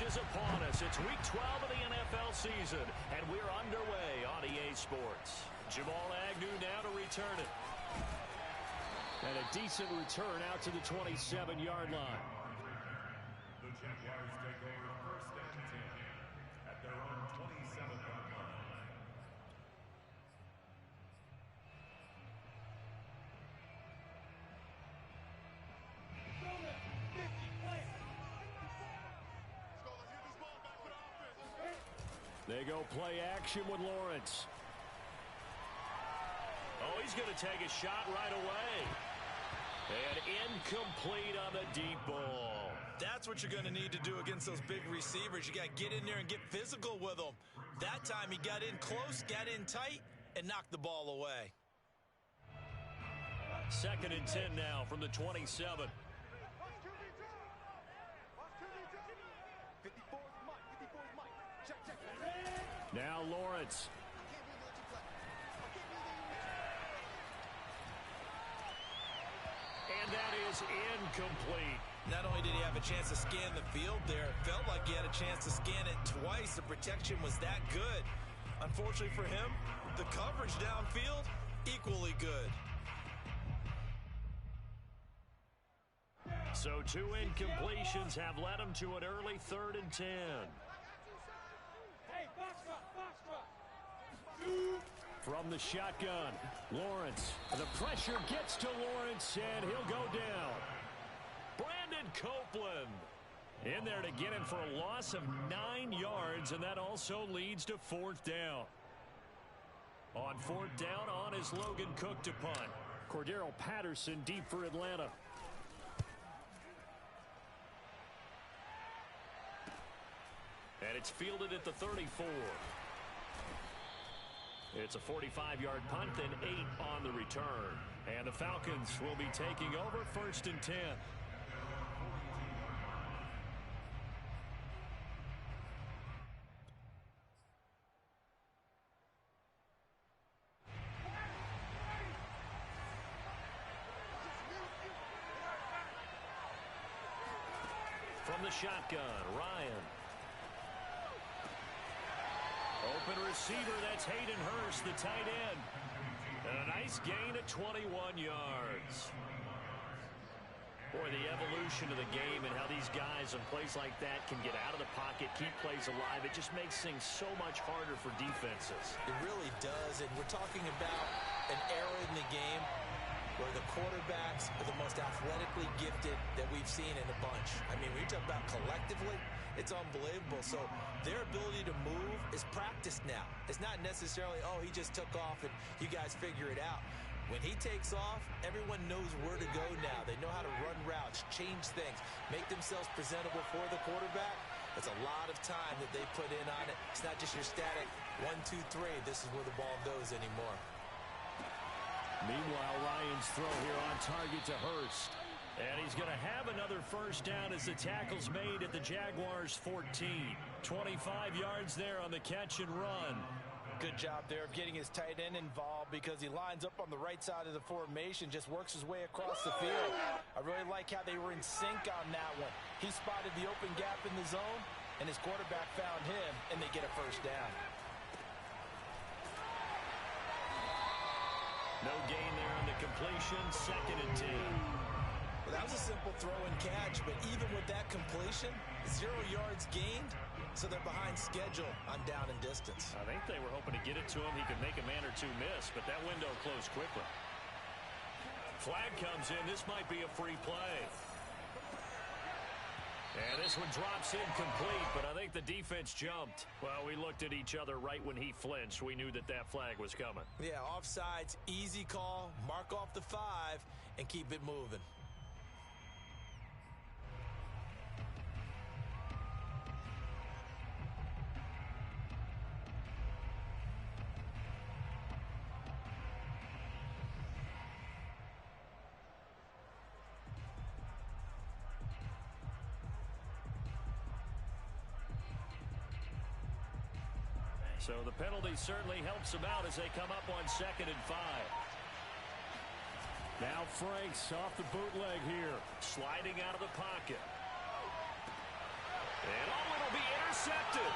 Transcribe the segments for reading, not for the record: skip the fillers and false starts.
is upon us. It's Week 12 of the NFL season, and we're underway on EA Sports. Jamal Agnew now to return it. And a decent return out to the 27-yard line. The Jaguars take over first and 10 at their own 27-yard line. They go play action with Lawrence. Oh, he's going to take a shot right away. And incomplete on the deep ball. That's what you're going to need to do against those big receivers. You got to get in there and get physical with them. That time he got in close, got in tight, and knocked the ball away. 2nd and 10 now from the 27. Now Lawrence. And that is incomplete. Not only did he have a chance to scan the field there, it felt like he had a chance to scan it twice. The protection was that good. Unfortunately for him, the coverage downfield, equally good. So 2 incompletions have led him to an early 3rd and 10. From the shotgun, Lawrence. The pressure gets to Lawrence, and he'll go down. Brandon Copeland in there to get him for a loss of 9 yards, and that also leads to 4th down. On 4th down, on is Logan Cook to punt. Cordero Patterson deep for Atlanta. And it's fielded at the 34. It's a 45-yard punt, then 8 on the return. And the Falcons will be taking over 1st and 10. From the shotgun, Ryan. Open receiver, that's Hayden Hurst, the tight end. And a nice gain at 21 yards. Boy, the evolution of the game and how these guys in plays like that can get out of the pocket, keep plays alive, it just makes things so much harder for defenses. It really does, and we're talking about an era in the game where the quarterbacks are the most athletically gifted that we've seen in a bunch. I mean, when you talk about collectively, it's unbelievable. So their ability to move is practiced now. It's not necessarily, oh, he just took off and you guys figure it out. When he takes off, everyone knows where to go now. They know how to run routes, change things, make themselves presentable for the quarterback. It's a lot of time that they put in on it. It's not just your static 1, 2, 3. This is where the ball goes anymore. Meanwhile, Ryan's throw here on target to Hurst. And he's going to have another 1st down as the tackle's made at the Jaguars' 14. 25 yards there on the catch and run. Good job there of getting his tight end involved because he lines up on the right side of the formation, just works his way across the field. I really like how they were in sync on that one. He spotted the open gap in the zone, and his quarterback found him, and they get a 1st down. No gain there on the completion, 2nd and 10. Well, that was a simple throw and catch, but even with that completion, 0 yards gained, so they're behind schedule on down and distance. I think they were hoping to get it to him. He could make a man or two miss, but that window closed quickly. Flag comes in. This might be a free play. And this one drops incomplete, but I think the defense jumped. Well, we looked at each other right when he flinched. We knew that that flag was coming. Yeah, offsides, easy call, mark off the 5, and keep it moving. So the penalty certainly helps them out as they come up on 2nd and 5. Now Franks off the bootleg here, sliding out of the pocket. And it'll be intercepted.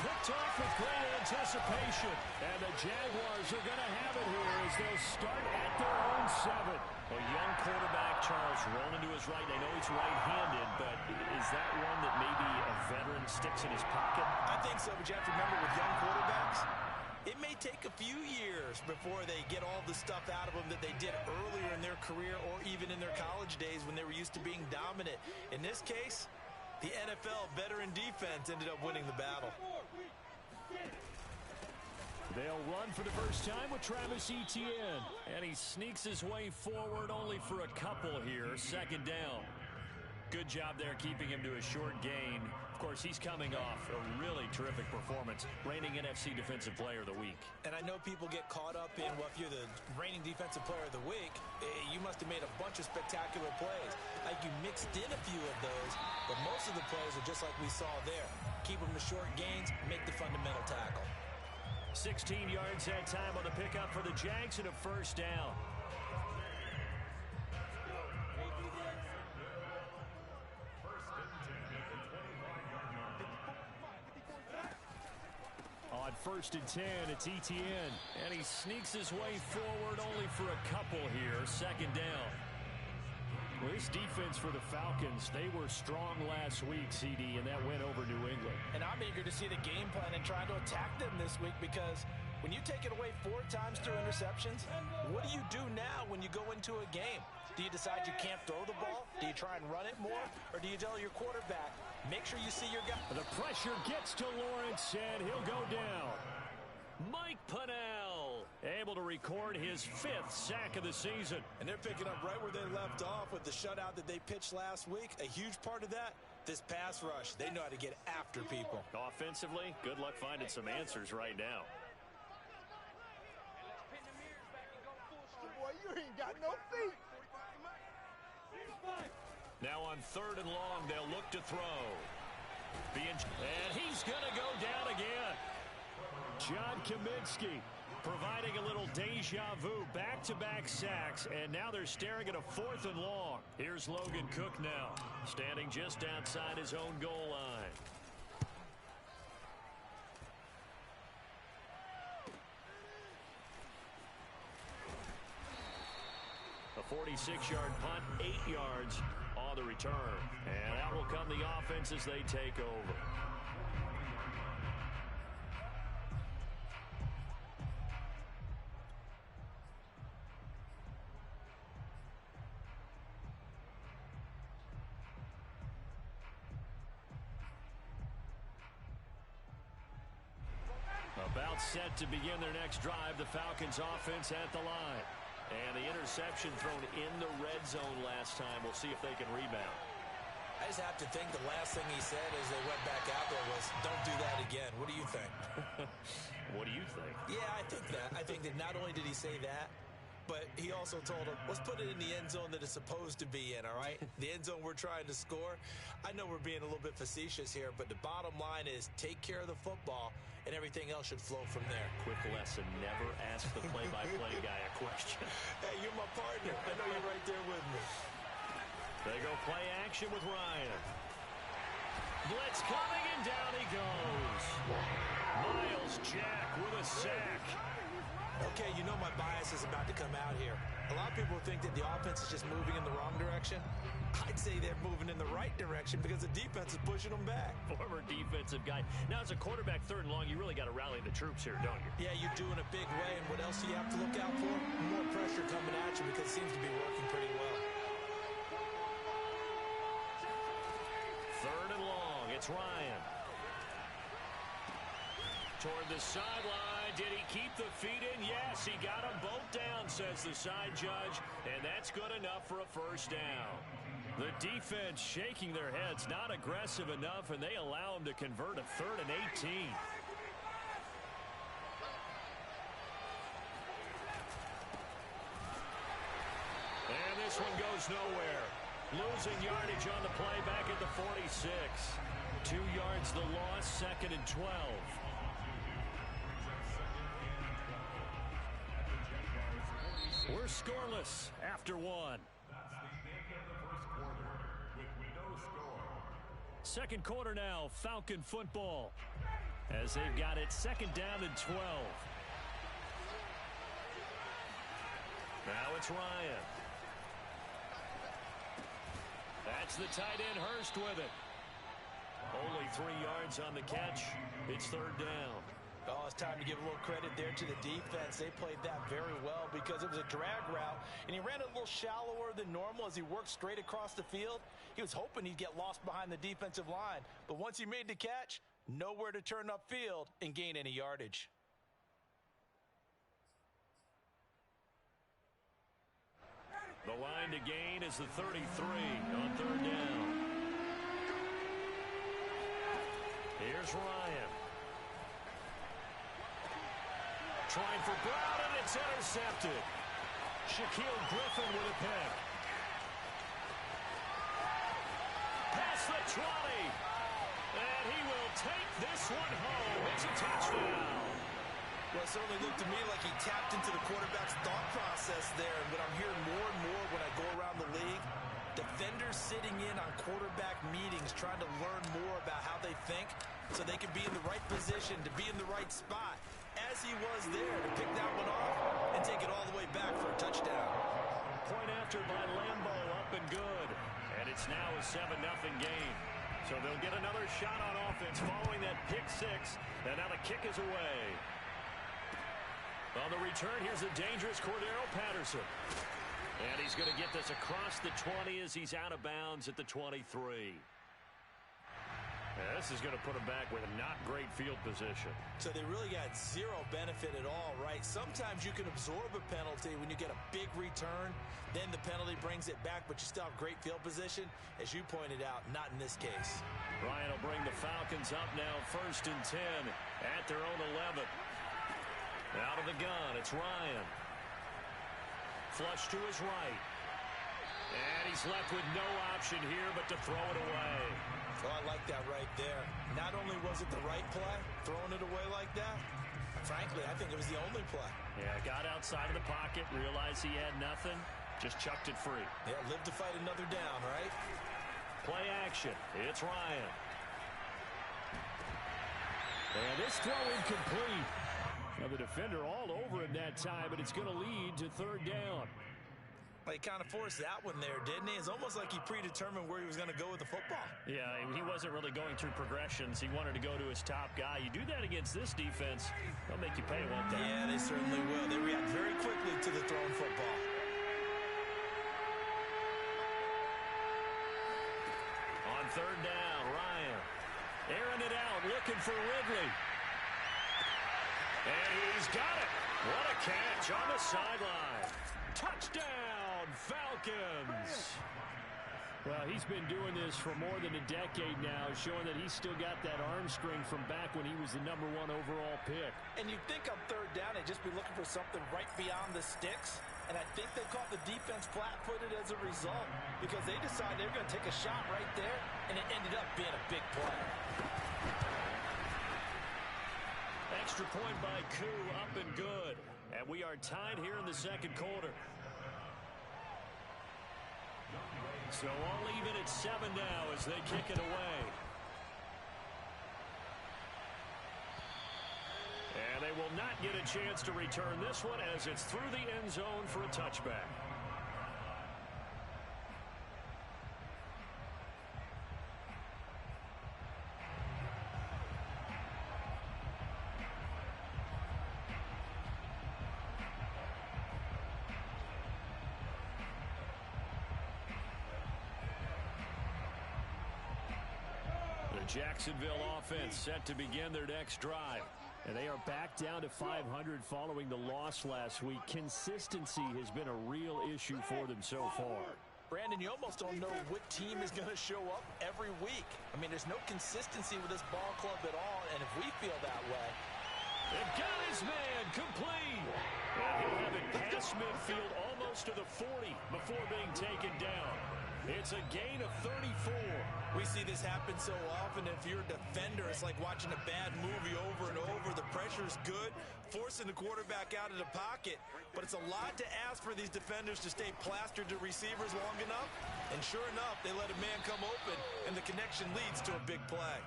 Picked off with great anticipation. And the Jaguars are going to have it here as they'll start at their own 7. A young quarterback, Charles, rolling to his right. I know he's right-handed, but is that one that maybe a veteran sticks in his pocket? I think so, but you have to remember with young quarterbacks, it may take a few years before they get all the stuff out of them that they did earlier in their career or even in their college days when they were used to being dominant. In this case, the NFL veteran defense ended up winning the battle. They'll run for the first time with Travis Etienne. And he sneaks his way forward only for a couple here. 2nd down. Good job there keeping him to a short gain. Of course, he's coming off a really terrific performance. Reigning NFC Defensive Player of the Week. And I know people get caught up in, well, if you're the reigning Defensive Player of the Week, you must have made a bunch of spectacular plays. Like you mixed in a few of those, but most of the plays are just like we saw there. Keep them to short gains, make the fundamental tackle. 16 yards that time on the pickup for the Jags and a first down. On 1st and 10, it's Etienne. And he sneaks his way forward only for a couple here. 2nd down. Well, this defense for the Falcons, they were strong last week, CD, and that went over New England. And I'm eager to see the game plan and try to attack them this week because when you take it away 4 times through interceptions, what do you do now when you go into a game? Do you decide you can't throw the ball? Do you try and run it more? Or do you tell your quarterback, make sure you see your guy? The pressure gets to Lawrence, and he'll go down. Mike Pennell able to record his 5th sack of the season. And they're picking up right where they left off with the shutout that they pitched last week. A huge part of that, this pass rush. They know how to get after people. Offensively, good luck finding some answers right now. Boy, you ain't got no feet. Now on 3rd and long, they'll look to throw. And he's going to go down again. John Kaminsky providing a little deja vu, back-to-back sacks, and now they're staring at a 4th and long. Here's Logan Cook now, standing just outside his own goal line. A 46-yard punt, 8 yards on the return. And out will come the offense as they take over. About set to begin their next drive, the Falcons offense at the line. And the interception thrown in the red zone last time. We'll see if they can rebound. I just have to think the last thing he said as they went back out there was, don't do that again. What do you think? What do you think? Yeah, I think that. I think that not only did he say that, but he also told him, let's put it in the end zone that it's supposed to be in, all right? The end zone we're trying to score. I know we're being a little bit facetious here, but the bottom line is take care of the football, and everything else should flow from there. Quick lesson, never ask the play-by-play guy a question. Hey, you're my partner. I know you're right there with me. They go play action with Ryan. Blitz coming, and down he goes. Miles Jack with a sack. Okay, you know my bias is about to come out here. A lot of people think that the offense is just moving in the wrong direction. I'd say they're moving in the right direction because the defense is pushing them back. Former defensive guy. Now, as a quarterback 3rd and long, you really got to rally the troops here, don't you? Yeah, you do in a big way. And what else do you have to look out for? More pressure coming at you because it seems to be working pretty well. 3rd and long. It's Ryan. Toward the sideline. Did he keep the feet in? Yes, he got them both down, says the side judge. And that's good enough for a first down. The defense shaking their heads, not aggressive enough, and they allow him to convert a 3rd and 18. And this one goes nowhere. Losing yardage on the play back at the 46. 2 yards the loss, 2nd and 12. We're scoreless after 1. That's the end of the first quarter with no score. Second quarter now, Falcon football, as they've got it second down and 12. Now it's Ryan. That's the tight end, Hurst, with it. Only 3 yards on the catch. It's third down. Oh, it's time to give a little credit there to the defense. They played that very well because it was a drag route, and he ran it a little shallower than normal as he worked straight across the field. He was hoping he'd get lost behind the defensive line, but once he made the catch, nowhere to turn upfield and gain any yardage. The line to gain is the 33 on third down. Here's Ryan. Trying for Brown, and it's intercepted. Shaquille Griffin with a pick. Past the 20. And he will take this one home. It's a touchdown. Well, it certainly looked to me like he tapped into the quarterback's thought process there. And what I'm hearing more and more when I go around the league, defenders sitting in on quarterback meetings trying to learn more about how they think so they can be in the right position, to be in the right spot, as he was there, to pick that one off and take it all the way back for a touchdown. Point after by Lambeau, up and good. And it's now a 7-0 game. So they'll get another shot on offense following that pick six. And now the kick is away. On the return, here's a dangerous Cordero Patterson. And he's going to get this across the 20 as he's out of bounds at the 23. This is going to put him back with a not great field position. So they really got zero benefit at all, right? Sometimes you can absorb a penalty when you get a big return. Then the penalty brings it back, but you still have great field position. As you pointed out, not in this case. Ryan will bring the Falcons up now, 1st and 10 at their own 11. Out of the gun, it's Ryan. Flush to his right. And he's left with no option here but to throw it away. Oh, I like that right there. Not only was it the right play, throwing it away like that, frankly, I think it was the only play. Yeah, got outside of the pocket, realized he had nothing, just chucked it free. Yeah, live to fight another down, right? Play action. It's Ryan. And this throw incomplete. Now the defender all over him that time, but it's going to lead to third down. He kind of forced that one there, didn't he? It's almost like he predetermined where he was going to go with the football. Yeah, he wasn't really going through progressions. He wanted to go to his top guy. You do that against this defense, they'll make you pay, won't they? Yeah, they certainly will. They react very quickly to the thrown football. On third down, Ryan airing it out, looking for Ridley. And he's got it. What a catch on the sideline. Touchdown, Falcons. Well, he's been doing this for more than a decade now, showing that he's still got that arm strength from back when he was the #1 overall pick. And you'd think on third down, they'd just be looking for something right beyond the sticks. And I think they caught the defense flat-footed as a result because they decided they were going to take a shot right there, and it ended up being a big play. Extra point by Koo, up and good. And we are tied here in the second quarter. So all even at 7 now as they kick it away. And they will not get a chance to return this one as it's through the end zone for a touchback. Jacksonville offense set to begin their next drive. And they are back down to 500 following the loss last week. Consistency has been a real issue for them so far. Brandon, you almost don't know what team is going to show up every week. I mean, there's no consistency with this ball club at all, and if we feel that way. It got his man complete. And he'll have it past midfield almost to the 40 before being taken down. It's a gain of 34. We see this happen so often. If you're a defender, it's like watching a bad movie over and over. The pressure's good, forcing the quarterback out of the pocket. But it's a lot to ask for these defenders to stay plastered to receivers long enough. And sure enough, they let a man come open, and the connection leads to a big play.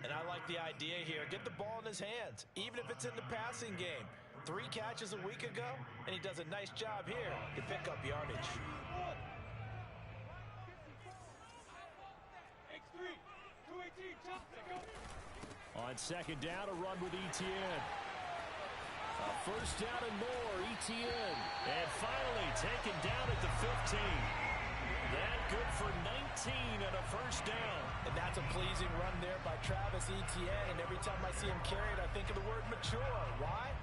And I like the idea here. Get the ball in his hands, even if it's in the passing game. 3 catches a week ago, and he does a nice job here to pick up yardage. On second down, a run with Etienne. A first down and more, Etienne. And finally taken down at the 15. That good for 19 and a first down. And that's a pleasing run there by Travis Etienne. And every time I see him carry it, I think of the word mature. Why?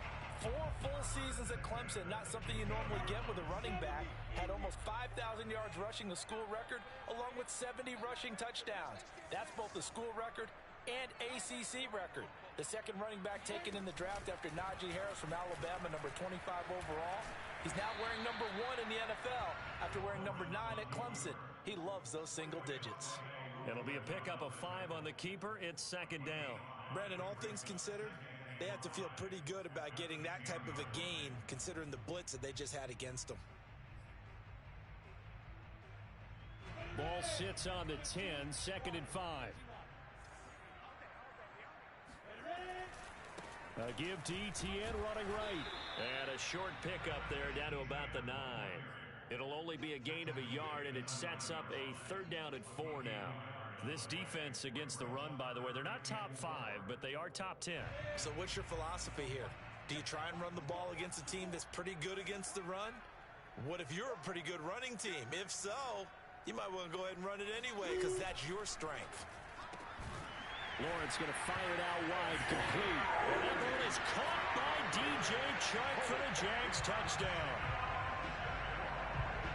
4 full seasons at Clemson, not something you normally get with a running back. Had almost 5,000 yards rushing, the school record, along with 70 rushing touchdowns. That's both the school record and ACC record. The second running back taken in the draft after Najee Harris from Alabama, number 25 overall. He's now wearing number 1 in the NFL after wearing number 9 at Clemson. He loves those single digits. It'll be a pickup of 5 on the keeper. It's second down. Brandon, all things considered, they have to feel pretty good about getting that type of a gain, considering the blitz that they just had against them. Ball sits on the 10, second and 5. A give to Etienne running right. And a short pickup there down to about the 9. It'll only be a gain of a yard, and it sets up a third down and 4 now. This defense against the run, by the way, they're not top 5, but they are top 10. So what's your philosophy here? Do you try and run the ball against a team that's pretty good against the run? What if you're a pretty good running team? If so, you might want to go ahead and run it anyway, because that's your strength. Lawrence going to fire it out wide, complete. And that ball is caught by DJ Chark for the Jags touchdown.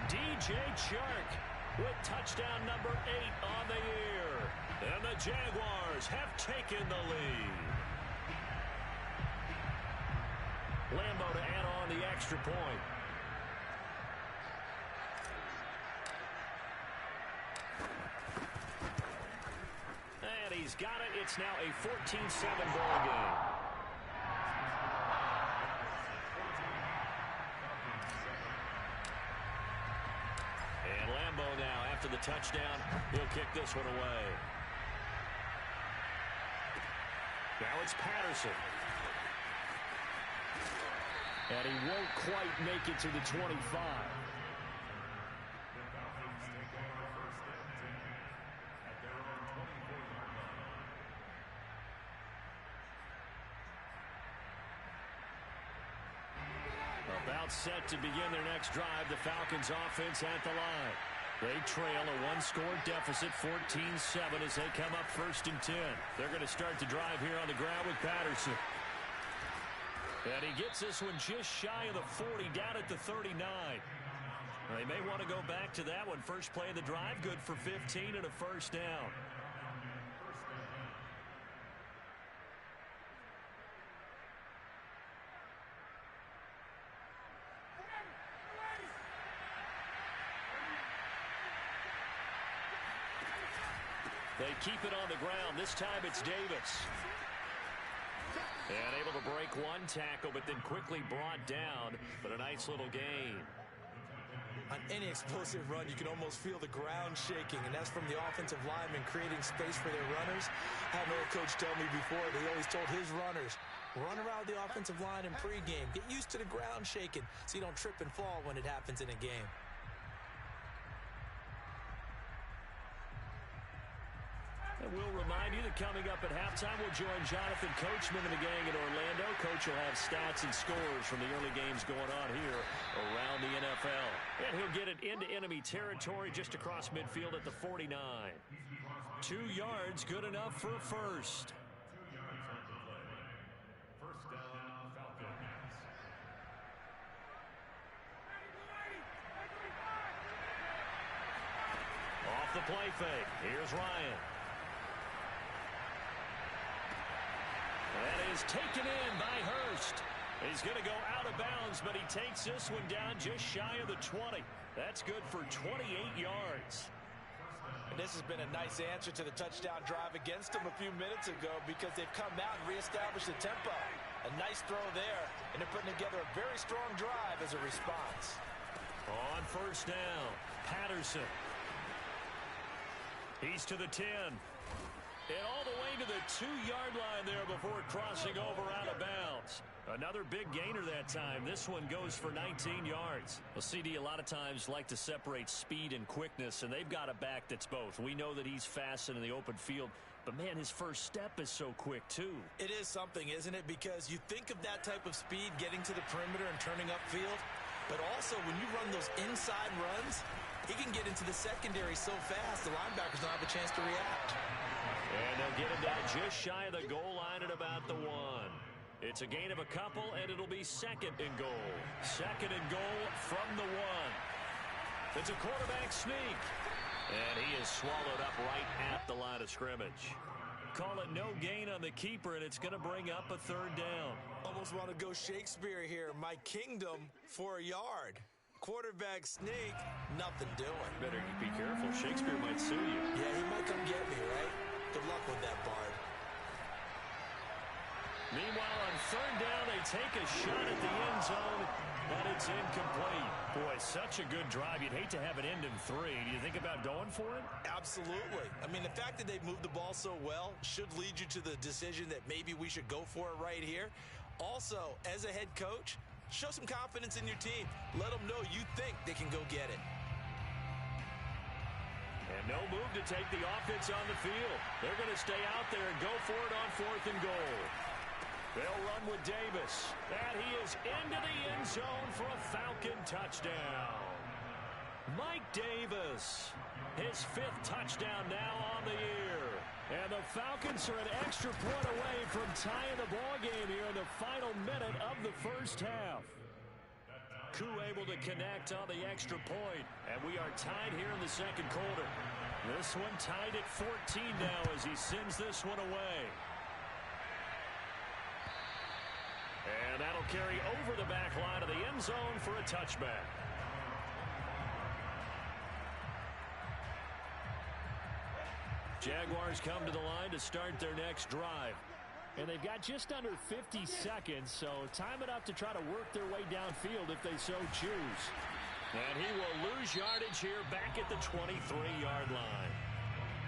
DJ Chark with touchdown number 8 on the year. And the Jaguars have taken the lead. Lambo to add on the extra point. And he's got it. It's now a 14-7 ball game. And Lambo now, after the touchdown, he'll kick this one away. Now it's Patterson. And he won't quite make it to the 25. About set to begin their next drive, the Falcons offense at the line. They trail a 1-score deficit, 14-7 as they come up first and 10. They're going to start the drive here on the ground with Patterson. And he gets this one just shy of the 40, down at the 39. They may want to go back to that one. First play of the drive, good for 15 and a first down. They keep it on the ground. This time it's Davis. And able to break one tackle, but then quickly brought down. But a nice little gain. On any explosive run, you can almost feel the ground shaking, and that's from the offensive linemen creating space for their runners. I had an old coach tell me before, they always told his runners, run around the offensive line in pregame. Get used to the ground shaking so you don't trip and fall when it happens in a game. And we'll remind you that coming up at halftime, we'll join Jonathan Coachman and the gang in Orlando. Coach will have stats and scores from the early games going on here around the NFL. And he'll get it into enemy territory just across midfield at the 49. 2 yards, good enough for a first. 2 yards on the play. First down, Falcons. Off the play fake. Here's Ryan. That is taken in by Hurst. He's going to go out of bounds, but he takes this one down just shy of the 20. That's good for 28 yards. And this has been a nice answer to the touchdown drive against them a few minutes ago because they've come out and reestablished the tempo. A nice throw there, and they're putting together a very strong drive as a response. On first down, Patterson. He's to the 10. And all the way to the 2-yard line there before crossing over out of bounds. Another big gainer that time. This one goes for 19 yards. Well, CD a lot of times like to separate speed and quickness, and they've got a back that's both. We know that he's fast in the open field, but, man, his first step is so quick, too. It is something, isn't it? Because you think of that type of speed getting to the perimeter and turning upfield, but also when you run those inside runs, he can get into the secondary so fast the linebackers don't have a chance to react. And they'll get him down just shy of the goal line at about the 1. It's a gain of a couple, and it'll be second and goal. Second and goal from the 1. It's a quarterback sneak. And he is swallowed up right at the line of scrimmage. Call it no gain on the keeper, and it's going to bring up a 3rd down. Almost want to go Shakespeare here. My kingdom for a yard. Quarterback sneak, nothing doing. Better be careful. Shakespeare might sue you. Yeah, he might come get me, right? Good luck with that, Bard. Meanwhile, on 3rd down, they take a shot at the end zone, but it's incomplete. Boy, such a good drive. You'd hate to have it end in 3. Do you think about going for it? Absolutely. I mean, the fact that they've moved the ball so well should lead you to the decision that maybe we should go for it right here. Also, as a head coach, show some confidence in your team. Let them know you think they can go get it. And no move to take the offense on the field. They're going to stay out there and go for it on 4th and goal. They'll run with Davis. And he is into the end zone for a Falcon touchdown. Mike Davis, his 5th touchdown now on the year. And the Falcons are an extra point away from tying the ball game here in the final minute of the first half. Koo able to connect on the extra point, and we are tied here in the second quarter. This one tied at 14 now as he sends this one away. And that'll carry over the back line of the end zone for a touchback. Jaguars come to the line to start their next drive. And they've got just under 50 seconds, so time enough to try to work their way downfield if they so choose. And he will lose yardage here back at the 23-yard line.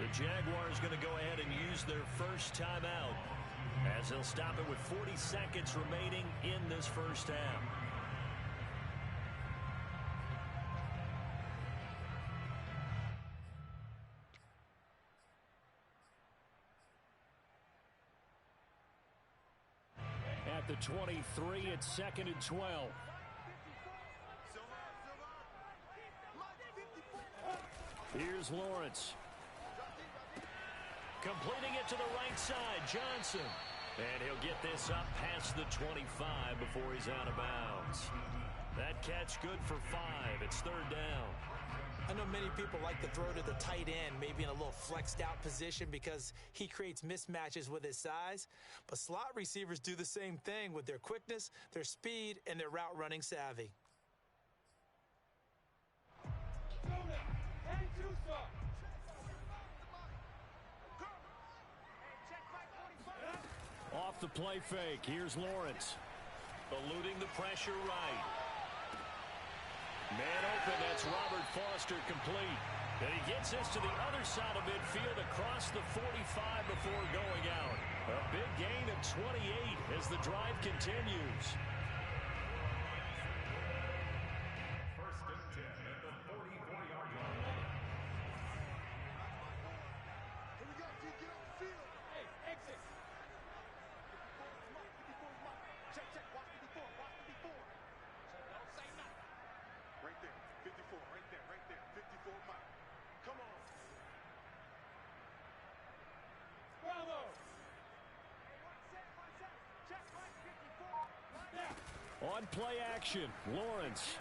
The Jaguars going to go ahead and use their first timeout as they'll stop it with 40 seconds remaining in this first half. At the 23, it's 2nd and 12. Here's Lawrence. Completing it to the right side, Johnson. And he'll get this up past the 25 before he's out of bounds. That catch good for 5. It's 3rd down. I know many people like to throw to the tight end, maybe in a little flexed out position because he creates mismatches with his size. But slot receivers do the same thing with their quickness, their speed, and their route running savvy. Off the play fake, here's Lawrence. Eluding the pressure right. Man open, that's Robert Foster complete. And he gets this to the other side of midfield across the 45 before going out. A big gain of 28 as the drive continues. 1st and 10 at the 44-yard line. Here we go, D. Get off the field. Hey, exit. 54 is mine. Check, check. Watch 54. Watch 54. Don't say nothing. Right there. 54. Right there. Right there. 54 mine. Come on. Bravo. Check, right. 54. On play action, Lawrence.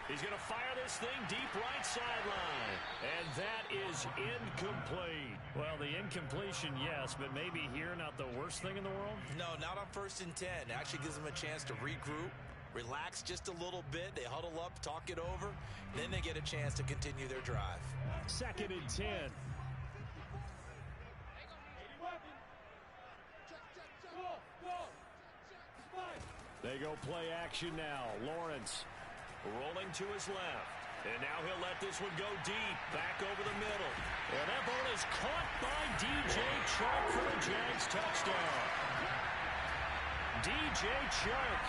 He's going to fire this thing deep right sideline. And that is incomplete. Well, the incompletion, yes, but maybe here not the worst thing in the world? No, not on 1st and 10. Actually gives them a chance to regroup, relax just a little bit. They huddle up, talk it over. Then they get a chance to continue their drive. 2nd and 10. They go play action now. Lawrence rolling to his left. And now he'll let this one go deep. Back over the middle. And that ball is caught by DJ Chark for the Jags touchdown. DJ Chark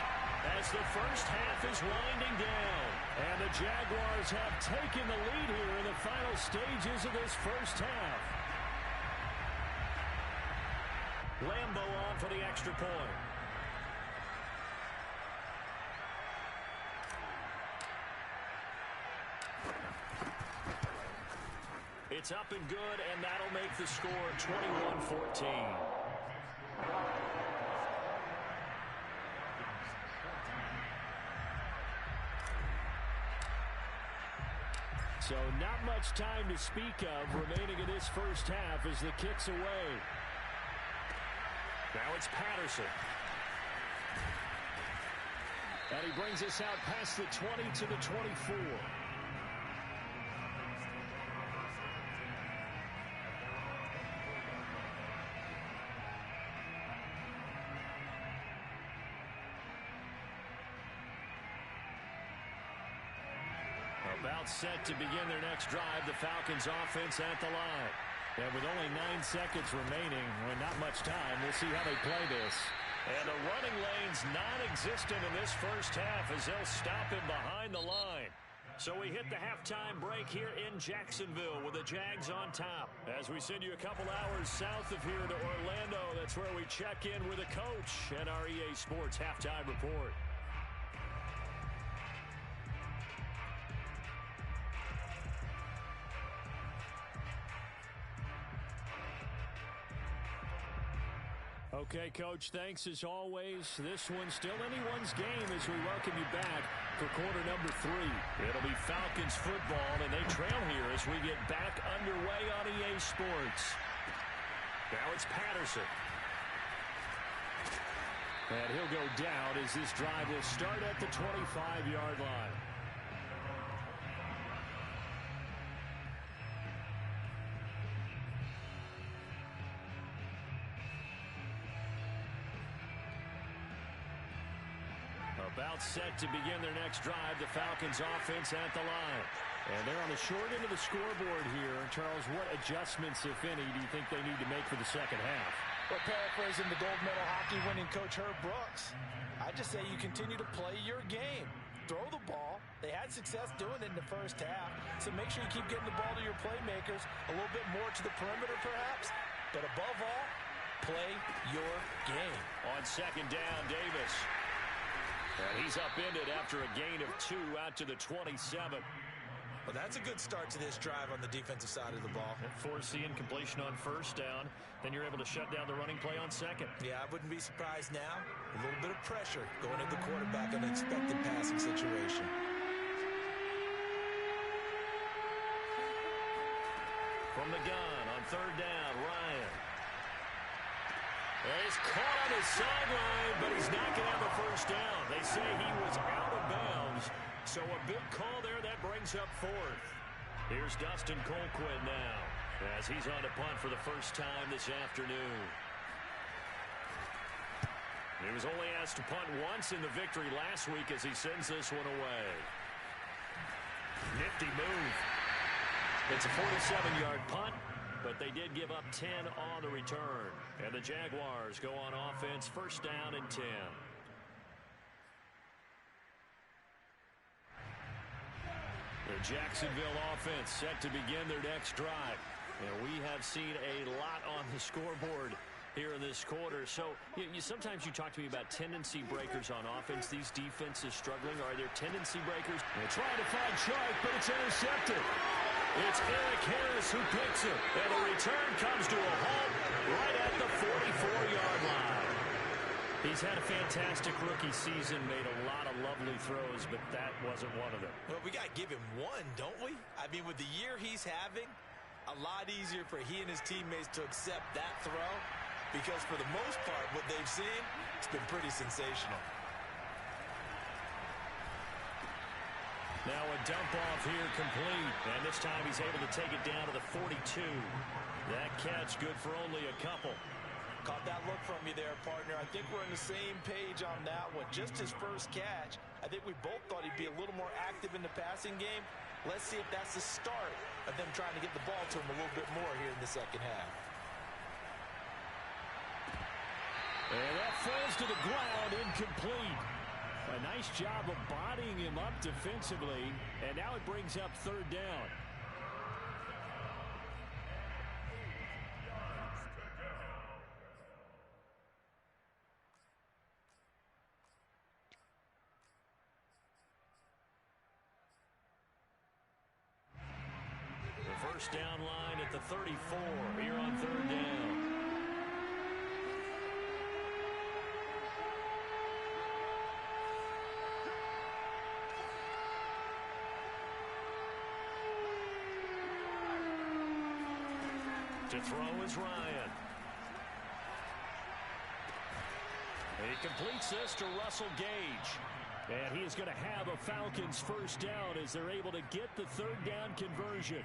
as the first half is winding down. And the Jaguars have taken the lead here in the final stages of this first half. Lambeau on for the extra point. It's up and good, and that'll make the score 21-14. So not much time to speak of remaining in this first half as the kick's away. Now it's Patterson. And he brings us out past the 20 to the 24. About set to begin their next drive, the Falcons offense at the line. And with only 9 seconds remaining, and not much time, we'll see how they play this. And the running lane's non-existent in this first half as they'll stop him behind the line. So we hit the halftime break here in Jacksonville with the Jags on top. As we send you a couple hours south of here to Orlando, that's where we check in with the coach and our EA Sports halftime report. Okay, Coach, thanks as always. This one's still anyone's game as we welcome you back for quarter number 3. It'll be Falcons football, and they trail here as we get back underway on EA Sports. Now it's Patterson. And he'll go down as this drive will start at the 25-yard line. About set to begin their next drive, the Falcons offense at the line. And they're on the short end of the scoreboard here. Charles, what adjustments, if any, do you think they need to make for the second half? Well, paraphrasing the gold medal hockey winning coach Herb Brooks, I just say you continue to play your game. Throw the ball. They had success doing it in the first half, so make sure you keep getting the ball to your playmakers, a little bit more to the perimeter perhaps, but above all, play your game. On second down, Davis. And he's upended after a gain of 2 out to the 27. Well, that's a good start to this drive on the defensive side of the ball. Force the incompletion on first down. Then you're able to shut down the running play on second. Yeah, I wouldn't be surprised now. A little bit of pressure going at the quarterback in an expected passing situation. From the gun on third down, Ryan. He's caught on his sideline, but he's not going to have the first down. They say he was out of bounds, so a big call there that brings up 4th. Here's Dustin Colquitt now, as he's on to punt for the first time this afternoon. He was only asked to punt once in the victory last week as he sends this one away. Nifty move. It's a 47-yard punt, but they did give up 10 on the return. And the Jaguars go on offense, first down and 10. The Jacksonville offense set to begin their next drive. And we have seen a lot on the scoreboard here in this quarter. So sometimes you talk to me about tendency breakers on offense. These defenses struggling. Are there tendency breakers? They're trying to find Chark, but it's intercepted. It's Eric Harris who picks it. And the return comes to a halt right at the 44-yard line. He's had a fantastic rookie season, made a lot of lovely throws, but that wasn't one of them. Well, we got to give him one, don't we? I mean, with the year he's having, a lot easier for he and his teammates to accept that throw because for the most part, what they've seen, it's been pretty sensational. Now a dump off here complete, and this time he's able to take it down to the 42. That catch good for only a couple. Caught that look from you there, partner. I think we're on the same page on that one. Just his first catch. I think we both thought he'd be a little more active in the passing game. Let's see if that's the start of them trying to get the ball to him a little bit more here in the second half. And that falls to the ground, incomplete. A nice job of bodying him up defensively, and now it brings up third down. First down line at the 34 here on third down. To throw is Ryan. And he completes this to Russell Gage. And he is going to have a Falcons first down as they're able to get the third down conversion.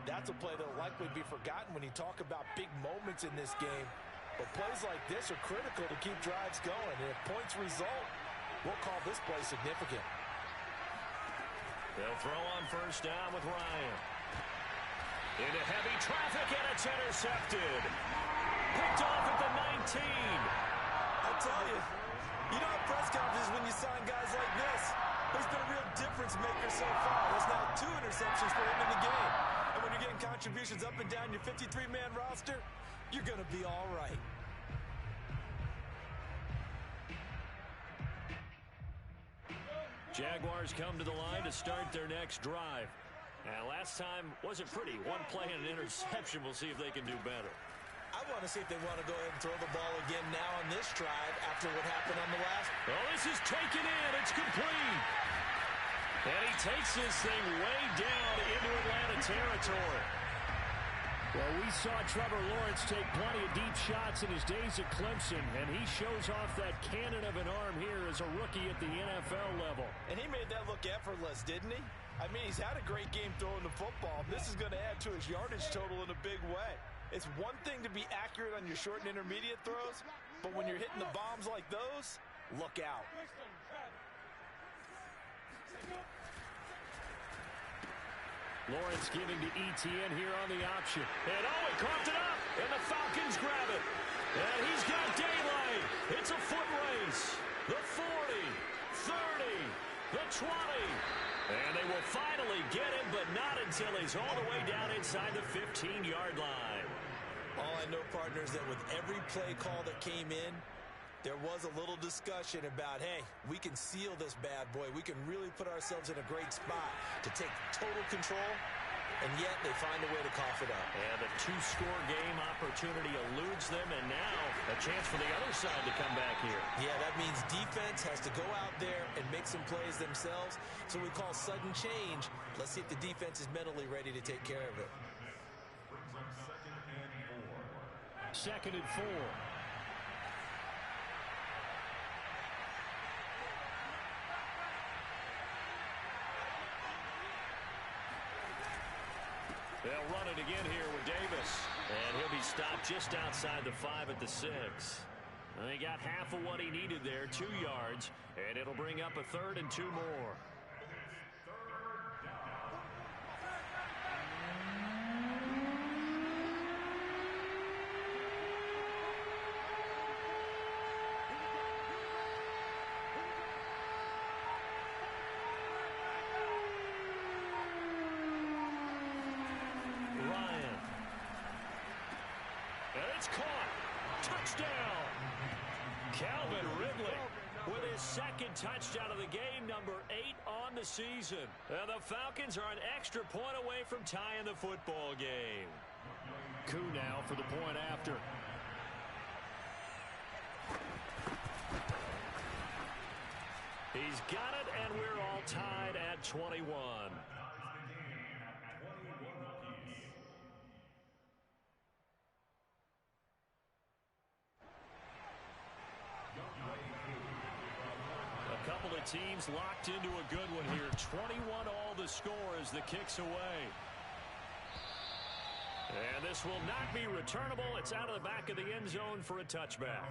That's a play that will likely be forgotten when you talk about big moments in this game. But plays like this are critical to keep drives going. And if points result, we'll call this play significant. They'll throw on first down with Ryan. Into heavy traffic, and it's intercepted. Picked off at the 19. I tell you, you don't have press conferences when you sign guys like this. There's been a real difference maker so far. There's now 2 interceptions for him in the game. And when you're getting contributions up and down your 53-man roster, you're going to be all right. Jaguars come to the line to start their next drive. Now, last time wasn't pretty. One play and an interception. We'll see if they can do better. I want to see if they want to go ahead and throw the ball again now on this drive after what happened on the last. Oh, this is taken in. It's complete. And he takes this thing way down into Atlanta territory. Well, we saw Trevor Lawrence take plenty of deep shots in his days at Clemson, and he shows off that cannon of an arm here as a rookie at the NFL level. And he made that look effortless, didn't he? I mean, he's had a great game throwing the football. This is going to add to his yardage total in a big way. It's one thing to be accurate on your short and intermediate throws, but when you're hitting the bombs like those, look out. Lawrence giving to Etienne here on the option. And oh, he coughed it up, and the Falcons grab it. And he's got daylight. It's a foot race. The 40, 30, the 20. And they will finally get him, but not until he's all the way down inside the 15-yard line. All I know, partners, that with every play call that came in, there was a little discussion about, hey, we can seal this bad boy. We can really put ourselves in a great spot to take total control, and yet they find a way to cough it up. And the 2-score game opportunity eludes them, and now a chance for the other side to come back here. Yeah, that means defense has to go out there and make some plays themselves. So we call sudden change. Let's see if the defense is mentally ready to take care of it. Second and 4. They'll run it again here with Davis. And he'll be stopped just outside the 5 at the 6. And he got half of what he needed there, 2 yards. And it'll bring up a 3rd and 2 more. It's caught. Touchdown. Calvin Ridley with his second touchdown of the game, number 8 on the season. And the Falcons are an extra point away from tying the football game. Koo now for the point after. He's got it, and we're all tied at 21. A couple of teams locked into a good one here. 21 all the score as the kick's away. And this will not be returnable. It's out of the back of the end zone for a touchback.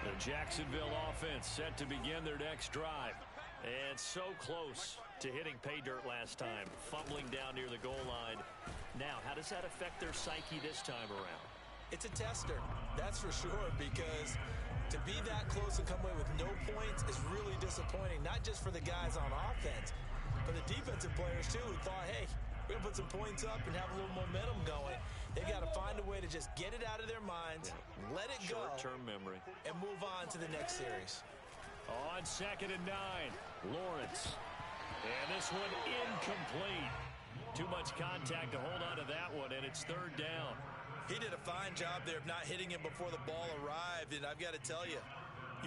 The Jacksonville offense set to begin their next drive. And so close to hitting pay dirt last time. Fumbling down near the goal line. Now, how does that affect their psyche this time around? It's a tester, that's for sure, because to be that close and come away with no points is really disappointing, not just for the guys on offense, but the defensive players, too, who thought, hey, we're going to put some points up and have a little momentum going. They've got to find a way to just get it out of their minds, let it go, short-term memory, and move on to the next series. On 2nd and 9, Lawrence. And this one incomplete. Too much contact to hold on to that one, and it's 3rd down. He did a fine job there of not hitting him before the ball arrived, and I've got to tell you,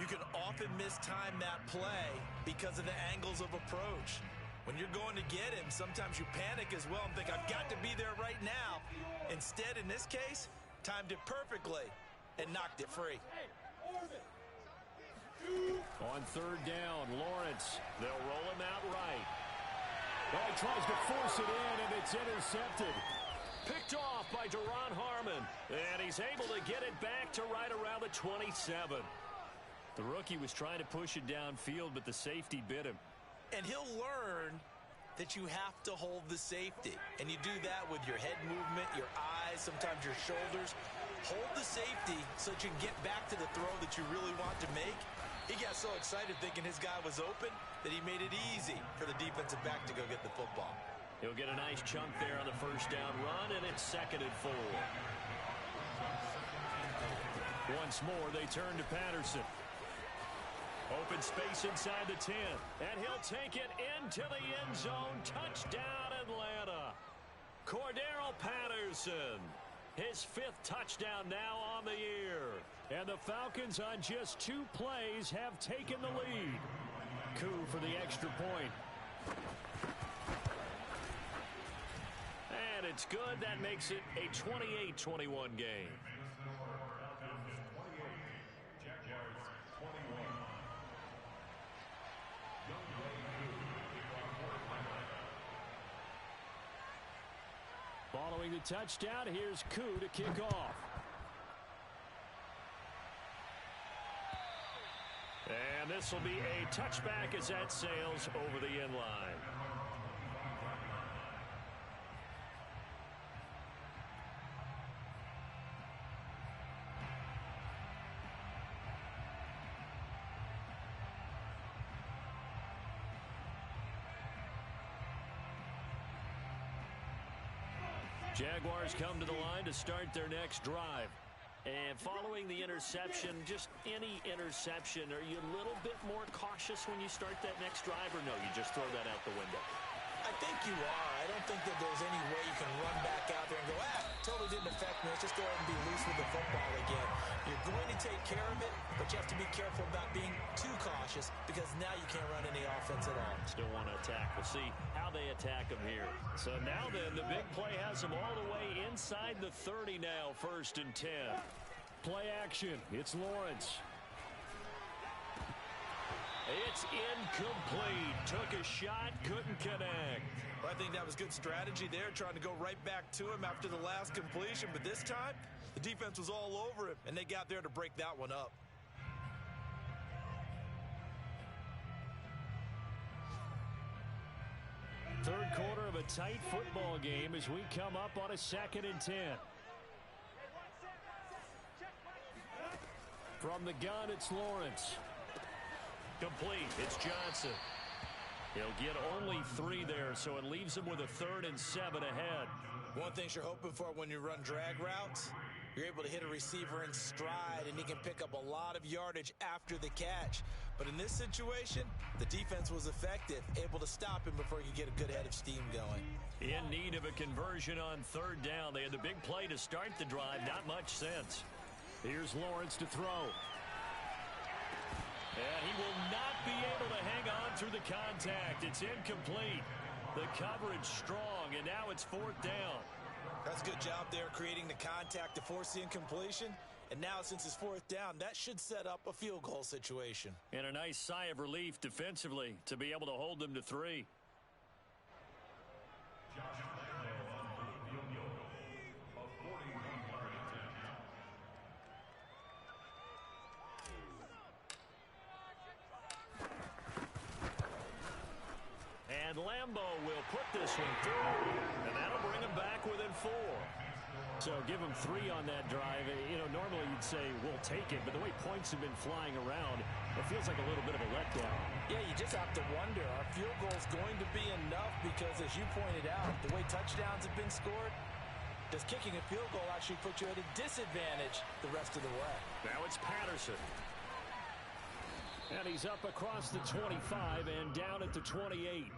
you can often mistime that play because of the angles of approach. When you're going to get him, sometimes you panic as well and think, I've got to be there right now. Instead, in this case, timed it perfectly and knocked it free. On 3rd down, Lawrence. They'll roll him out right. Oh, he tries to force it in, and it's intercepted. Picked off by Duron Harmon. And he's able to get it back to right around the 27. The rookie was trying to push it downfield, but the safety bit him. And he'll learn that you have to hold the safety. And you do that with your head movement, your eyes, sometimes your shoulders. Hold the safety so that you can get back to the throw that you really want to make. He got so excited thinking his guy was open that he made it easy for the defensive back to go get the football. He'll get a nice chunk there on the 1st down run, and it's 2nd and 4. Once more, they turn to Patterson. Open space inside the 10, and he'll take it into the end zone. Touchdown, Atlanta. Cordero Patterson, his 5th touchdown now on the year. And the Falcons on just 2 plays have taken the lead. Coup for the extra point. And it's good. That makes it a 28-21 game. Following the touchdown, here's Coup to kick off. And this will be a touchback as that sails over the end line. Jaguars come to the line to start their next drive. And following the interception, just any interception, are you a little bit more cautious when you start that next drive, or no, you just throw that out the window? I think you are. I don't think that there's any way you can run back out there and go, totally didn't affect me. Let's just go ahead and be loose with the football again. You're going to take care of it, but you have to be careful about being too cautious because now you can't run any offense at all. Still want to attack. We'll see how they attack them here. So now then, the big play has them all the way inside the 30 now, 1st and 10. Play action. It's Lawrence. It's incomplete. Took a shot, couldn't connect. Well, I think that was good strategy there, trying to go right back to him after the last completion. But this time, the defense was all over him, and they got there to break that one up. Third quarter of a tight football game as we come up on a 2nd and 10. From the gun, it's Lawrence. Complete. It's Johnson. He'll get only 3 there, so it leaves him with a 3rd and 7 ahead. One thing you're hoping for when you run drag routes, you're able to hit a receiver in stride, and he can pick up a lot of yardage after the catch. But in this situation, the defense was effective, able to stop him before he could get a good head of steam going. In need of a conversion on 3rd down. They had the big play to start the drive. Not much sense. Here's Lawrence to throw. And he will not be able to hang on through the contact. It's incomplete. The coverage strong, and now it's 4th down. That's a good job there creating the contact to force the incompletion. And now since it's 4th down, that should set up a field goal situation. And a nice sigh of relief defensively to be able to hold them to 3. And Lambo will put this one through, and that'll bring him back within 4. So give him 3 on that drive. You know, normally you'd say we'll take it, but the way points have been flying around, it feels like a little bit of a letdown. Yeah, you just have to wonder, are field goals going to be enough? Because as you pointed out, the way touchdowns have been scored, does kicking a field goal actually put you at a disadvantage the rest of the way? Now it's Patterson. And he's up across the 25 and down at the 28.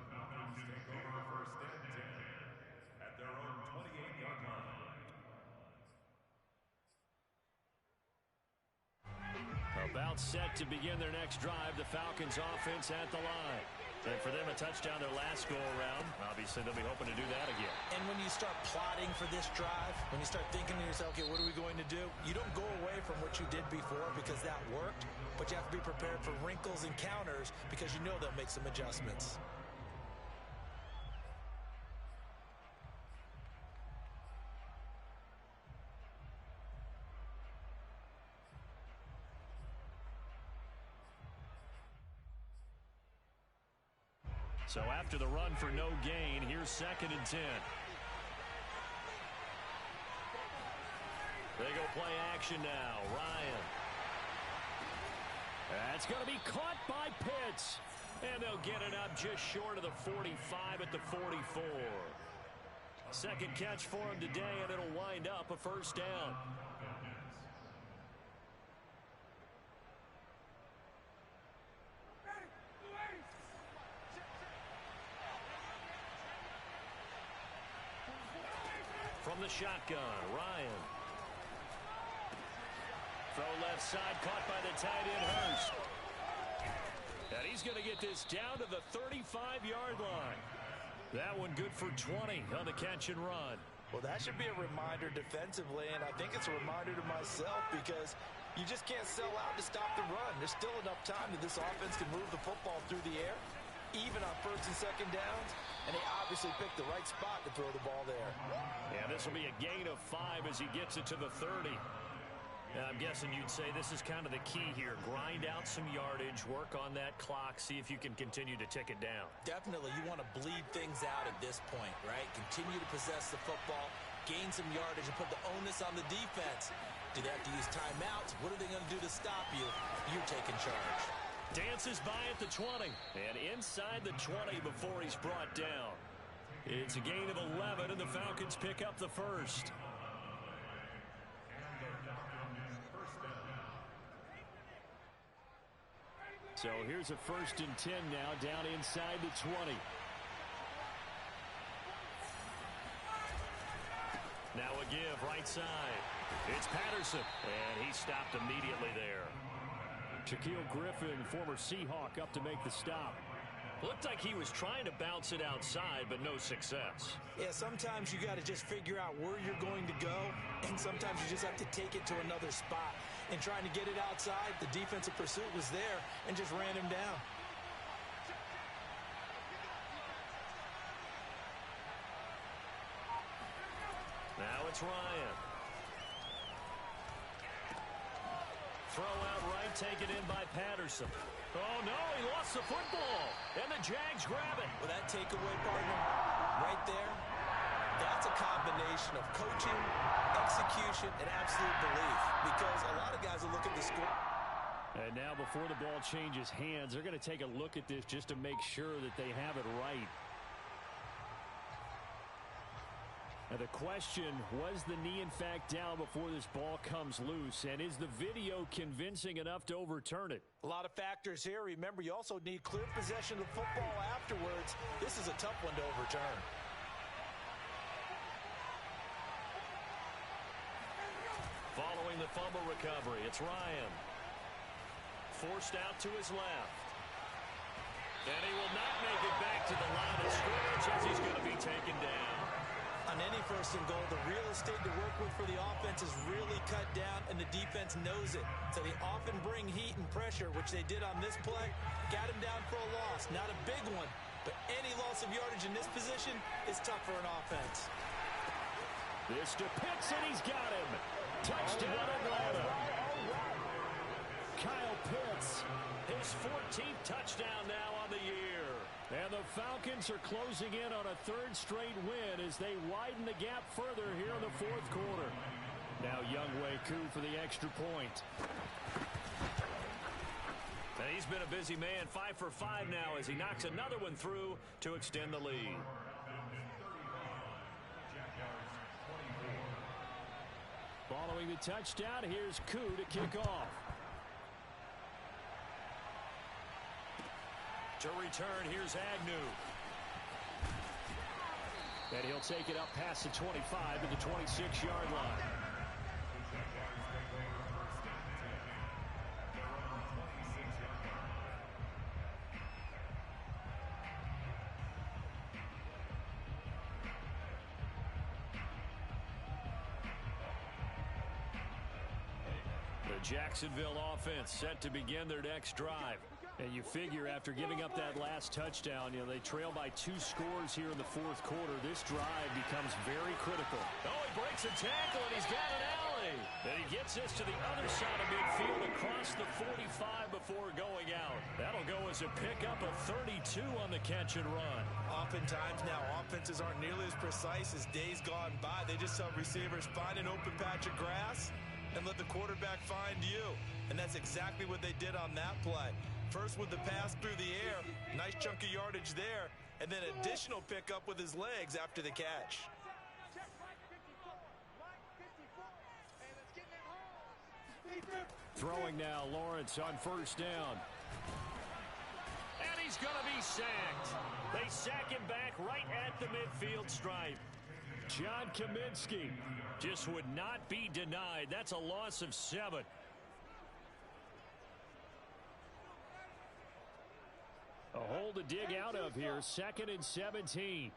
About set to begin their next drive, the Falcons offense at the line. And for them, a touchdown their last go-around. Obviously, they'll be hoping to do that again. And when you start plotting for this drive, when you start thinking to yourself, okay, what are we going to do? You don't go away from what you did before because that worked, but you have to be prepared for wrinkles and counters because you know they'll make some adjustments. So after the run for no gain, here's 2nd and 10. They go play action now. Ryan. That's going to be caught by Pitts. And they'll get it up just short of the 45 at the 44. Second catch for him today, and it'll wind up a 1st down. From the shotgun, Ryan. Throw left side, caught by the tight end, Hurst. And he's going to get this down to the 35-yard line. That one good for 20 on the catch and run. Well, that should be a reminder defensively, and I think it's a reminder to myself because you just can't sell out to stop the run. There's still enough time that this offense can move the football through the air, even on 1st and 2nd downs, and they obviously picked the right spot to throw the ball there. Yeah, this will be a gain of 5 as he gets it to the 30. I'm guessing you'd say this is kind of the key here. Grind out some yardage, work on that clock, see if you can continue to tick it down. Definitely, you want to bleed things out at this point, right? Continue to possess the football, gain some yardage, and put the onus on the defense. Do they have to use timeouts? What are they going to do to stop you? You're taking charge. Dances by at the 20, and inside the 20 before he's brought down. It's a gain of 11, and the Falcons pick up the 1st. So here's a 1st and 10 now, down inside the 20. Now a give, right side. It's Patterson, and he stopped immediately there. Shaquille Griffin, former Seahawk, up to make the stop. Looked like he was trying to bounce it outside, but no success. Yeah, sometimes you got to just figure out where you're going to go, and sometimes you just have to take it to another spot. And trying to get it outside, the defensive pursuit was there and just ran him down. Now it's Ryan. Throw out right, taken in by Patterson. Oh, no, he lost the football. And the Jags grab it. Well, that takeaway, partner, right there, that's a combination of coaching, execution, and absolute belief. Because a lot of guys will look at the score. And now before the ball changes hands, they're going to take a look at this just to make sure that they have it right. Now the question, was the knee in fact down before this ball comes loose? And is the video convincing enough to overturn it? A lot of factors here. Remember, you also need clear possession of the football afterwards. This is a tough one to overturn. Following the fumble recovery, it's Ryan. forced out to his left. And he will not make it back to the line of scrimmage as he's going to be taken down. On any first and goal, the real estate to work with for the offense is really cut down, and the defense knows it. So they often bring heat and pressure, which they did on this play. Got him down for a loss. Not a big one, but any loss of yardage in this position is tough for an offense. This to Pitts, and he's got him. Touchdown, Atlanta. Kyle Pitts, his 14th touchdown now on the year. And the Falcons are closing in on a third straight win as they widen the gap further here in the fourth quarter. Now Younghoe Koo for the extra point. And he's been a busy man, 5 for 5 now as he knocks another one through to extend the lead. Following the touchdown, here's Koo to kick off. To return, here's Agnew. And he'll take it up past the 25 to the 26-yard line. The Jacksonville offense set to begin their next drive. And you figure after giving up that last touchdown, they trail by 2 scores here in the fourth quarter. This drive becomes very critical. Oh, he breaks a tackle, and he's got an alley. And he gets this to the other side of midfield across the 45 before going out. That'll go as a pickup of 32 on the catch and run. Oftentimes now, offenses aren't nearly as precise as days gone by. They just help receivers find an open patch of grass and let the quarterback find you. And that's exactly what they did on that play. First with the pass through the air, nice chunk of yardage there, and then additional pickup with his legs after the catch. Throwing now, Lawrence on first down. And he's going to be sacked. They sack him back right at the midfield stripe. John Kaminsky just would not be denied. That's a loss of 7. A hole to dig out of here, 2nd and 17.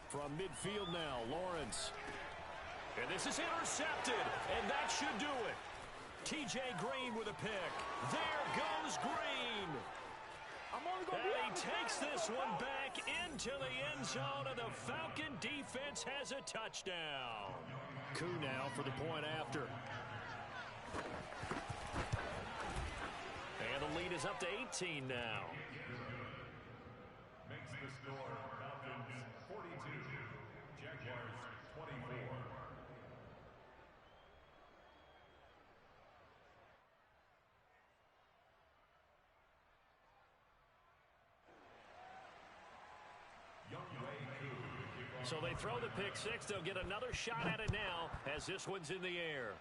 From midfield now, Lawrence. And this is intercepted, and that should do it. T.J. Green with a pick. There goes Green. And he takes this one back into the end zone, and the Falcon defense has a touchdown. Koo now for the point after. And the lead is up to 18 now. Makes the score Falcons 42, Jaguars 24. So they throw the pick six. They'll get another shot at it now as this one's in the air.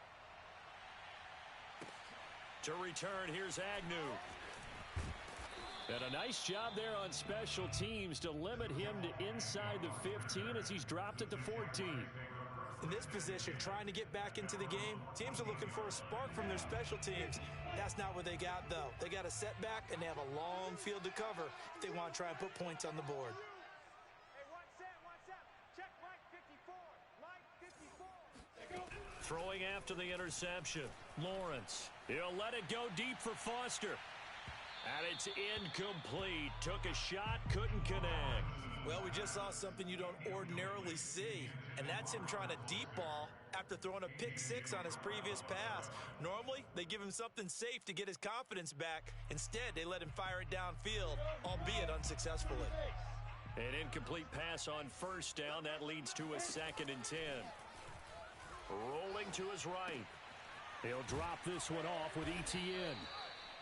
To return, here's Agnew. And a nice job there on special teams to limit him to inside the 15 as he's dropped it to 14. In this position, trying to get back into the game, teams are looking for a spark from their special teams. That's not what they got, though. They got a setback, and they have a long field to cover if they want to try and put points on the board. Throwing after the interception, Lawrence. He'll let it go deep for Foster. And it's incomplete. Took a shot, couldn't connect. Well, we just saw something you don't ordinarily see, and that's him trying to deep ball after throwing a pick six on his previous pass. Normally, they give him something safe to get his confidence back. Instead, they let him fire it downfield, albeit unsuccessfully. An incomplete pass on first down. That leads to a 2nd and 10. Rolling to his right. He'll drop this one off with ETN.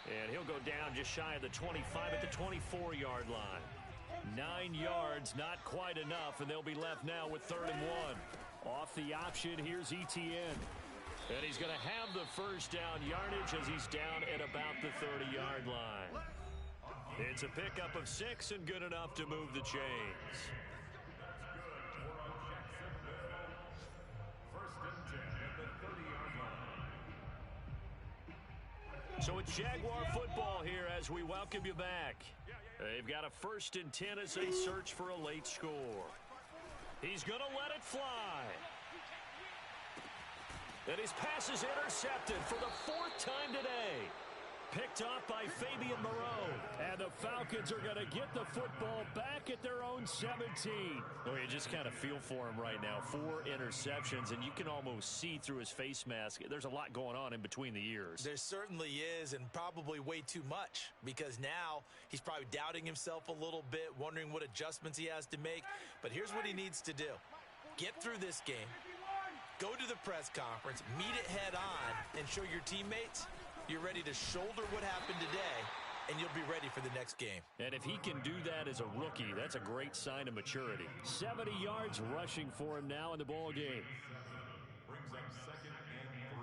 And he'll go down just shy of the 25 at the 24-yard line. 9 yards, not quite enough, and they'll be left now with 3rd and 1. Off the option, here's ETN. And he's going to have the first down yardage as he's down at about the 30-yard line. It's a pickup of 6 and good enough to move the chains. First and 10 at the 30-yard line. So it's Jaguar football here as we welcome you back. They've got a 1st and 10 as they search for a late score. He's going to let it fly. And his pass is intercepted for the 4th time today. Picked off by Fabian Moreau. And the Falcons are going to get the football back at their own 17. Oh, you just kind of feel for him right now. 4 interceptions, and you can almost see through his face mask. There's a lot going on in between the ears. There certainly is, and probably way too much, because now he's probably doubting himself a little bit, wondering what adjustments he has to make. But here's what he needs to do. Get through this game. Go to the press conference, meet it head on, and show your teammates you're ready to shoulder what happened today, and you'll be ready for the next game. And if he can do that as a rookie, that's a great sign of maturity. 70 yards rushing for him now in the ball game. Brings up 2nd and 3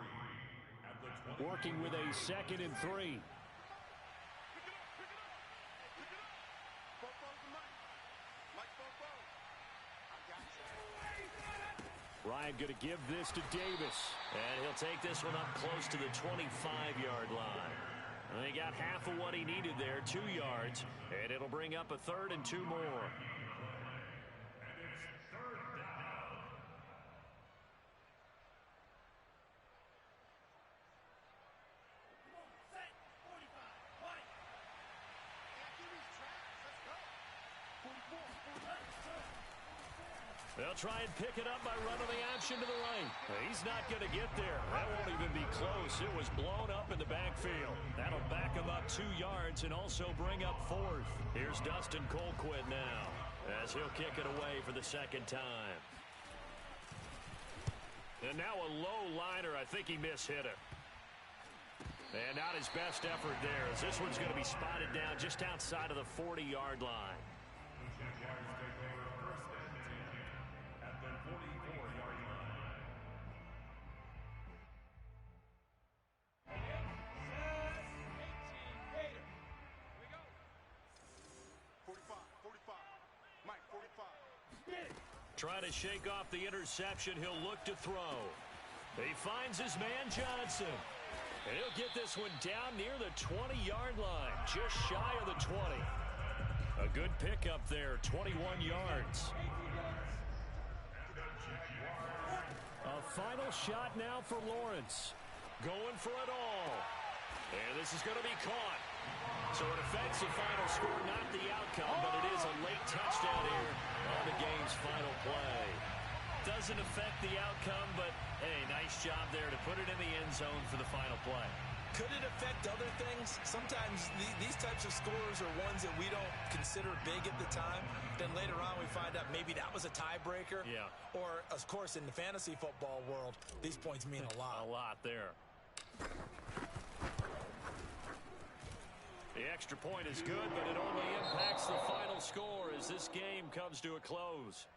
at the 20. Working with a 2nd and 3. Ryan going to give this to Davis. And he'll take this one up close to the 25-yard line. And he got half of what he needed there, 2 yards. And it'll bring up a 3rd and 2 more. They'll try and pick it up by running the option to the right. He's not going to get there. That won't even be close. It was blown up in the backfield. That'll back him up 2 yards and also bring up 4th. Here's Dustin Colquitt now as he'll kick it away for the 2nd time. And now a low liner. I think he mishit it. And not his best effort there, as this one's going to be spotted down just outside of the 40-yard line. Trying to shake off the interception. He'll look to throw. He finds his man Johnson. And he'll get this one down near the 20-yard line, just shy of the 20. A good pickup there, 21 yards. A final shot now for Lawrence. Going for it all. And this is going to be caught. So it affects the final score, not the outcome, but it is a late touchdown here on the game's final play. Doesn't affect the outcome, but, hey, nice job there to put it in the end zone for the final play. Could it affect other things? Sometimes these types of scores are ones that we don't consider big at the time. Then later on we find out maybe that was a tiebreaker. Yeah. Or, of course, in the fantasy football world, these points mean a lot. A lot there. The extra point is good, but it only impacts the final score as this game comes to a close.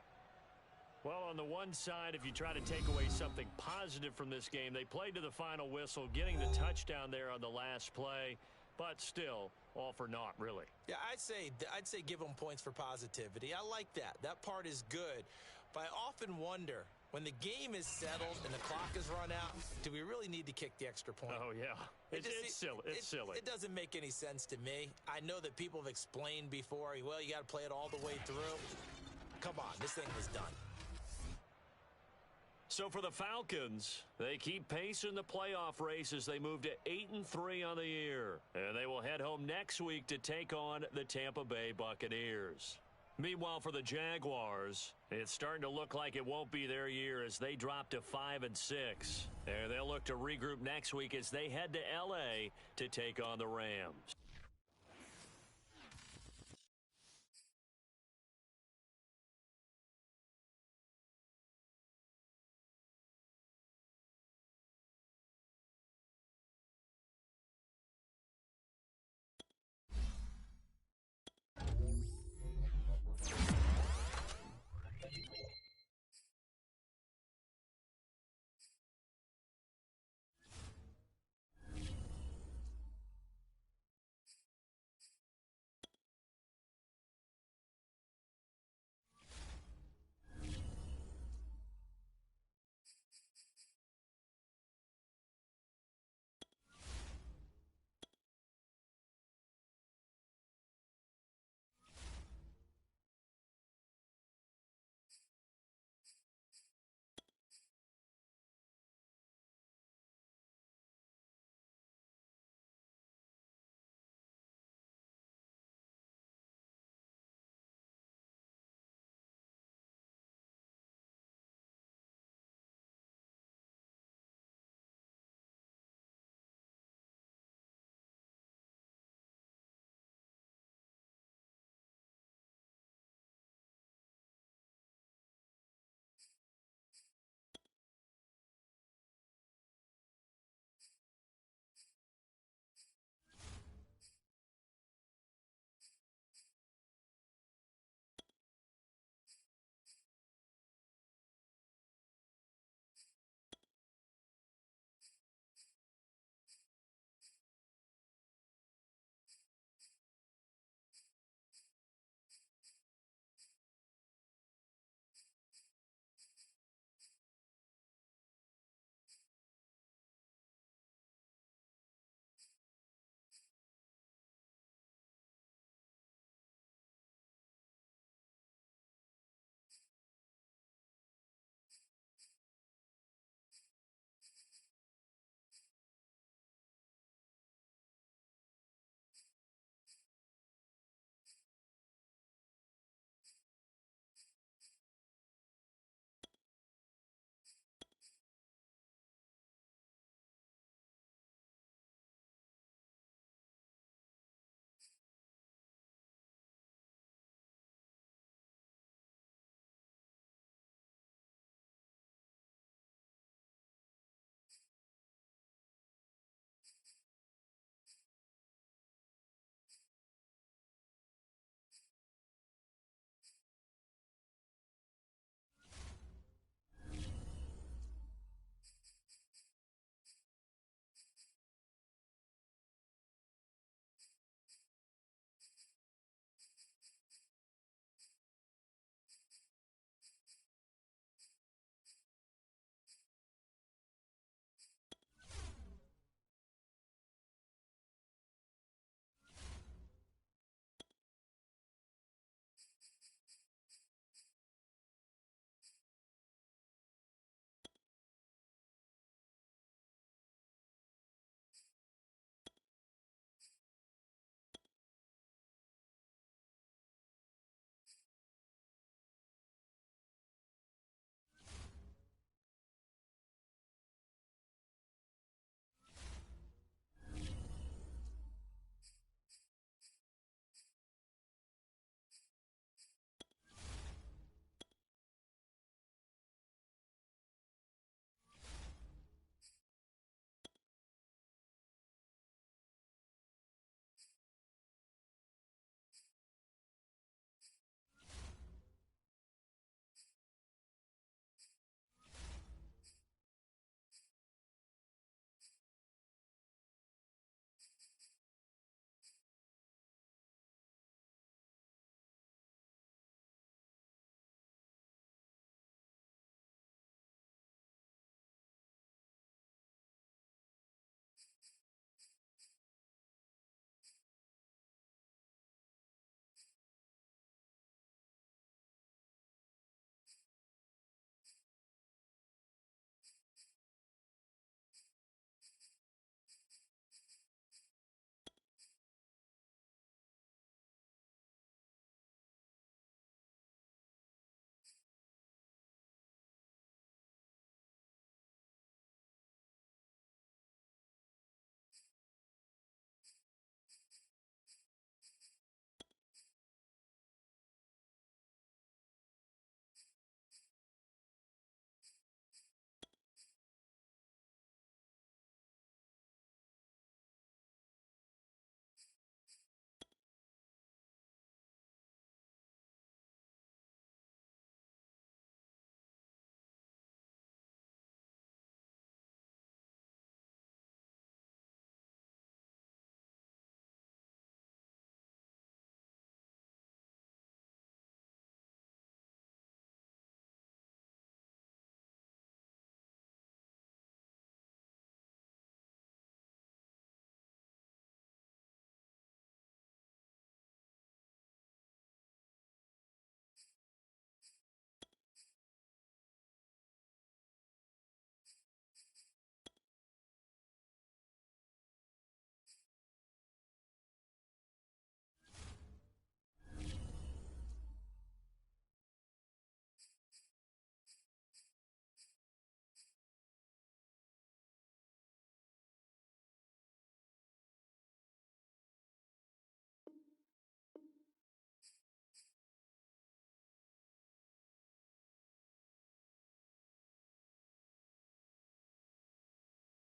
Well, on the one side, if you try to take away something positive from this game, they played to the final whistle, getting the touchdown there on the last play, but still, all for naught, really. Yeah, I'd say give them points for positivity. I like that. That part is good. But I often wonder, when the game is settled and the clock is run out, do we really need to kick the extra point? Oh, yeah. It's silly. It's silly. It doesn't make any sense to me. I know that people have explained before, well, you got to play it all the way through. Come on, this thing was done. So for the Falcons, they keep pace in the playoff race as they move to 8-3 on the year. And they will head home next week to take on the Tampa Bay Buccaneers. Meanwhile, for the Jaguars, it's starting to look like it won't be their year as they drop to 5-6. And they'll look to regroup next week as they head to L.A. to take on the Rams.